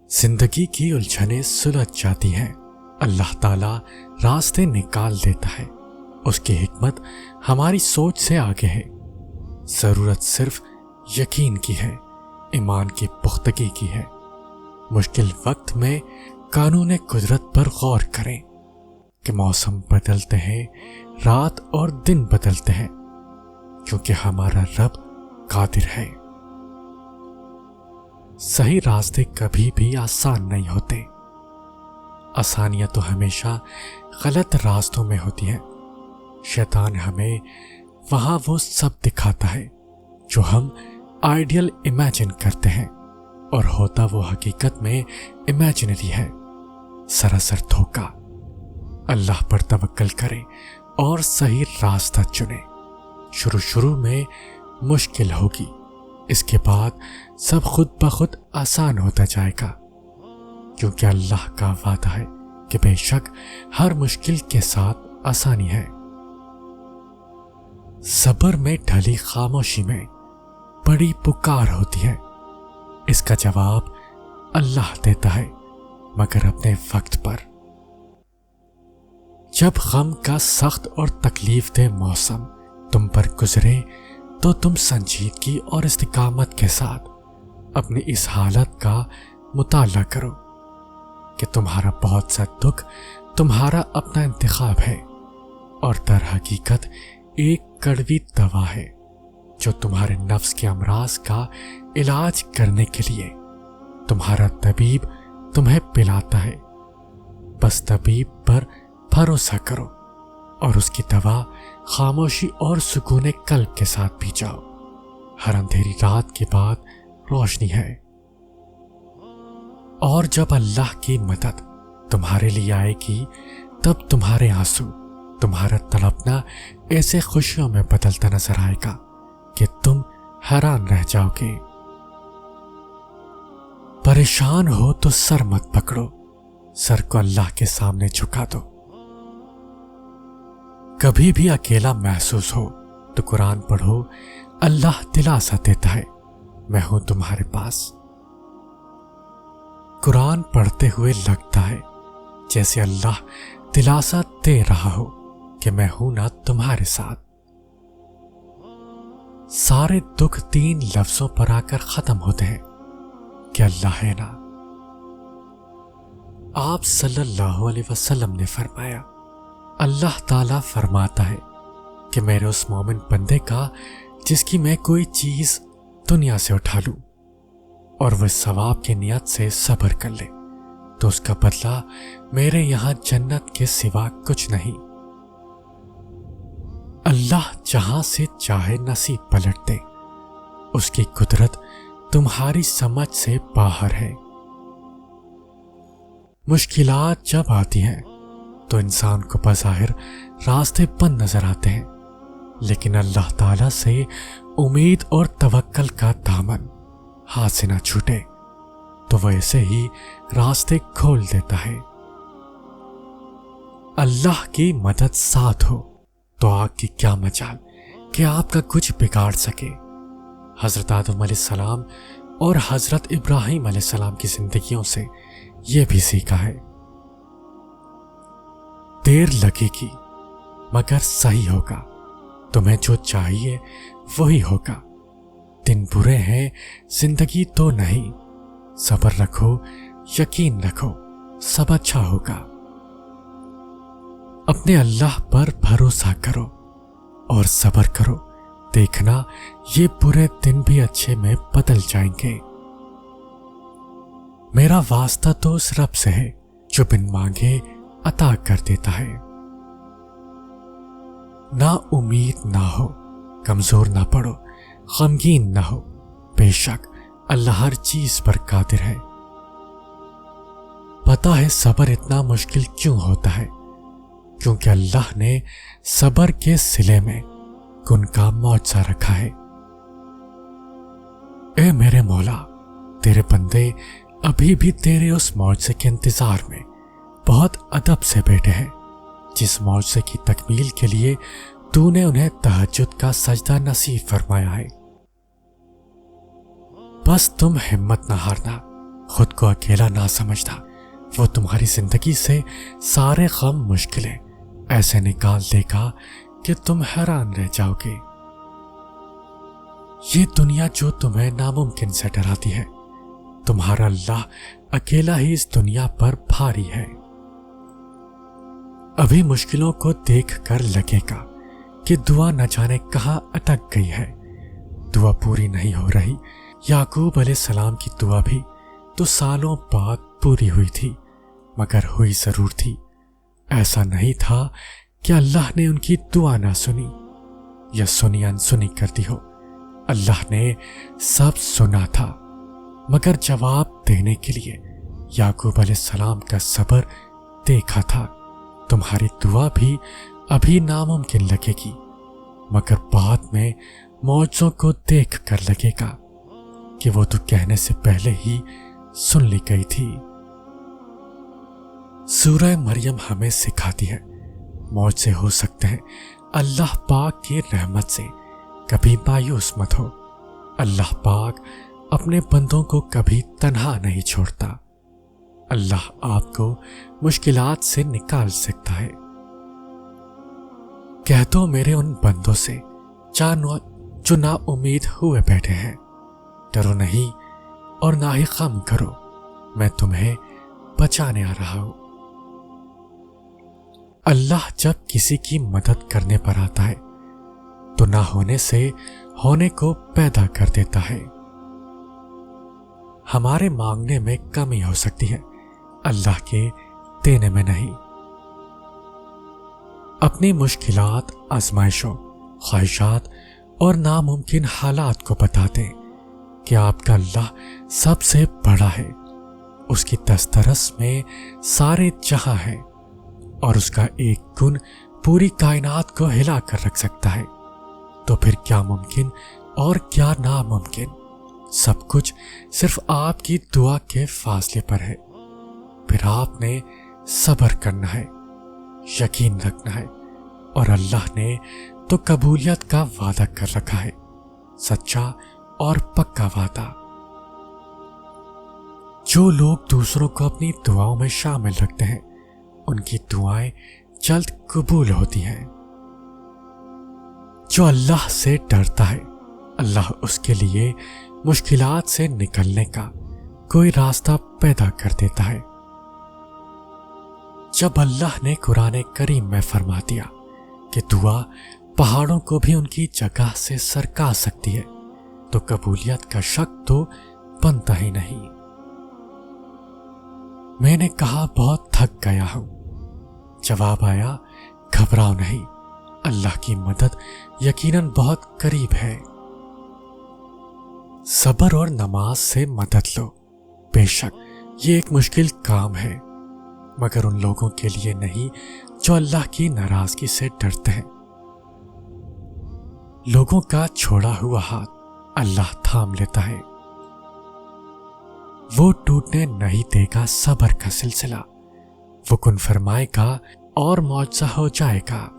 जिंदगी की उलझनें सुलझ जाती हैं, अल्लाह ताला रास्ते निकाल देता है। उसकी हिकमत हमारी सोच से आगे है। ज़रूरत सिर्फ यकीन की है, ईमान की पुख्तगी की है। मुश्किल वक्त में कानून कुदरत पर गौर करें कि मौसम बदलते हैं, रात और दिन बदलते हैं, क्योंकि हमारा रब कादिर है। सही रास्ते कभी भी आसान नहीं होते। आसानियां तो हमेशा गलत रास्तों में होती हैं। शैतान हमें वहां वो सब दिखाता है जो हम आइडियल इमेजिन करते हैं, और होता वो हकीकत में इमेजिनरी है, सरासर धोखा। अल्लाह पर तवक्कल करें और सही रास्ता चुनें। शुरू में मुश्किल होगी, इसके बाद सब खुद ब खुद आसान होता जाएगा, क्योंकि अल्लाह का वादा है कि बेशक हर मुश्किल के साथ आसानी है। सब्र में ढली खामोशी में बड़ी पुकार होती है। इसका जवाब अल्लाह देता है, मगर अपने वक्त पर। जब गम का सख्त और तकलीफ दे मौसम तुम पर गुजरे, तो तुम संजीदगी और इस्तिकामत के साथ अपनी इस हालत का मुताला करो कि तुम्हारा बहुत सा दुख तुम्हारा अपना इंतखाब है, और दर हकीकत एक कड़वी दवा है जो तुम्हारे नफ्स के अमराज का इलाज करने के लिए तुम्हारा तबीब तुम्हें पिलाता है। बस तबीब पर भरोसा करो और उसकी दवा खामोशी और सुकून कल्ब के साथ पी जाओ। हर अंधेरी रात के बाद रोशनी है, और जब अल्लाह की मदद तुम्हारे लिए आएगी, तब तुम्हारे आंसू, तुम्हारा तड़पना ऐसे खुशियों में बदलता नजर आएगा कि तुम हैरान रह जाओगे। परेशान हो तो सर मत पकड़ो, सर को अल्लाह के सामने झुका दो। कभी भी अकेला महसूस हो तो कुरान पढ़ो, अल्लाह दिलासा देता है, मैं हूं तुम्हारे पास। कुरान पढ़ते हुए लगता है जैसे अल्लाह दिलासा दे रहा हो कि मैं हूं ना तुम्हारे साथ। सारे दुख 3 लफ्जों पर आकर खत्म होते हैं कि अल्लाह है ना। आप सल्लल्लाहु अलैहि वसल्लम ने फरमाया, अल्लाह ताला फरमाता है कि मेरे उस मोमिन बंदे का जिसकी मैं कोई चीज दुनिया से उठा लूं और वह सवाब की नियत से सब्र कर ले, तो उसका बदला मेरे यहां जन्नत के सिवा कुछ नहीं। अल्लाह जहां से चाहे नसीब पलट दे, उसकी कुदरत तुम्हारी समझ से बाहर है। मुश्किलात जब आती हैं तो इंसान को बज़ाहिर रास्ते बंद नजर आते हैं, लेकिन अल्लाह ताला से उम्मीद और तवक्कल का दामन हाथ से ना छूटे तो वैसे ही रास्ते खोल देता है। अल्लाह की मदद साथ हो तो आग की क्या मजाल कि आपका कुछ बिगाड़ सके। हजरत आदम अलैहिस्सलाम और हजरत इब्राहिम अलैहिस्सलाम की जिंदगियों से यह भी सीखा है। देर लगेगी मगर सही होगा, तुम्हें जो चाहिए वही होगा। दिन बुरे हैं, जिंदगी तो नहीं। सब्र रखो, यकीन रखो, सब अच्छा होगा। अपने अल्लाह पर भरोसा करो और सब्र करो, देखना ये बुरे दिन भी अच्छे में बदल जाएंगे। मेरा वास्ता तो उस रब से है जो बिन मांगे अता कर देता है। ना उम्मीद ना हो, कमजोर ना पड़ो, गमगीन ना हो, बेशक अल्लाह हर चीज पर कादिर है। पता है सब्र इतना मुश्किल क्यों होता है, क्योंकि अल्लाह ने सब्र के सिले में गुण का मौजज़ा रखा है। ए मेरे मौला, तेरे बंदे अभी भी तेरे उस मौजज़े के इंतजार में बहुत अदब से बैठे हैं, जिस मौजज़े की तकमील के लिए तूने उन्हें तहज्जुद का सजदा नसीब फरमाया है। बस तुम हिम्मत न हारना, खुद को अकेला ना समझना, वो तुम्हारी जिंदगी से सारे गम मुश्किलें ऐसे निकाल देगा कि तुम हैरान रह जाओगे। ये दुनिया जो तुम्हें नामुमकिन से डराती है, तुम्हारा अल्लाह अकेला ही इस दुनिया पर भारी है। अभी मुश्किलों को देख कर लगेगा कि दुआ न जाने कहां अटक गई है, दुआ पूरी नहीं हो रही। याकूब अलैहिस्सलाम की दुआ भी तो सालों बाद पूरी हुई थी, मगर हुई जरूर थी। ऐसा नहीं था कि अल्लाह ने उनकी दुआ ना सुनी या सुनी अनसुनी कर दी हो। अल्लाह ने सब सुना था, मगर जवाब देने के लिए याकूब अलैहिस्सलाम का सब्र देखा था। तुम्हारी दुआ भी अभी नामुमकिन लगेगी, मगर बाद में मौजों को देख कर लगेगा कि वो तो कहने से पहले ही सुन ली गई थी। सूरह मरियम हमें सिखाती है मौजे हो सकते हैं, अल्लाह पाक की रहमत से कभी मायूस मत हो। अल्लाह पाक अपने बंदों को कभी तन्हा नहीं छोड़ता। अल्लाह आपको मुश्किलात से निकाल सकता है। कह दो मेरे उन बंदों से जो ना उम्मीद हुए बैठे हैं, डरो नहीं और ना ही गम करो, मैं तुम्हें बचाने आ रहा हूं। अल्लाह जब किसी की मदद करने पर आता है तो ना होने से होने को पैदा कर देता है। हमारे मांगने में कमी हो सकती है, अल्लाह के देने में नहीं। अपनी मुश्किलात, आजमाइशों, ख्वाहिशात और नामुमकिन हालात को बता दें कि आपका अल्लाह सबसे बड़ा है, उसकी दस्तरस में सारे जहां है और उसका एक गुण पूरी कायनात को हिला कर रख सकता है। तो फिर क्या मुमकिन और क्या नामुमकिन, सब कुछ सिर्फ आपकी दुआ के फासले पर है। फिर आपने सब्र करना है, यकीन रखना है, और अल्लाह ने तो कबूलियत का वादा कर रखा है, सच्चा और पक्का वादा। जो लोग दूसरों को अपनी दुआओं में शामिल रखते हैं, उनकी दुआएं जल्द कबूल होती हैं। जो अल्लाह से डरता है, अल्लाह उसके लिए मुश्किलात से निकलने का कोई रास्ता पैदा कर देता है। जब अल्लाह ने कुरान करीम में फरमा दिया कि दुआ पहाड़ों को भी उनकी जगह से सरका सकती है, तो कबूलियत का शक तो बनता ही नहीं। मैंने कहा बहुत थक गया हूं। जवाब आया, घबराओ नहीं, अल्लाह की मदद यकीनन बहुत करीब है। सब्र और नमाज से मदद लो। बेशक ये एक मुश्किल काम है, मगर उन लोगों के लिए नहीं जो अल्लाह की नाराजगी से डरते हैं। लोगों का छोड़ा हुआ हाथ अल्लाह थाम लेता है, वो टूटने नहीं देगा सब्र का सिलसिला। वो कुन फरमाएगा और मौजज़ा हो जाएगा।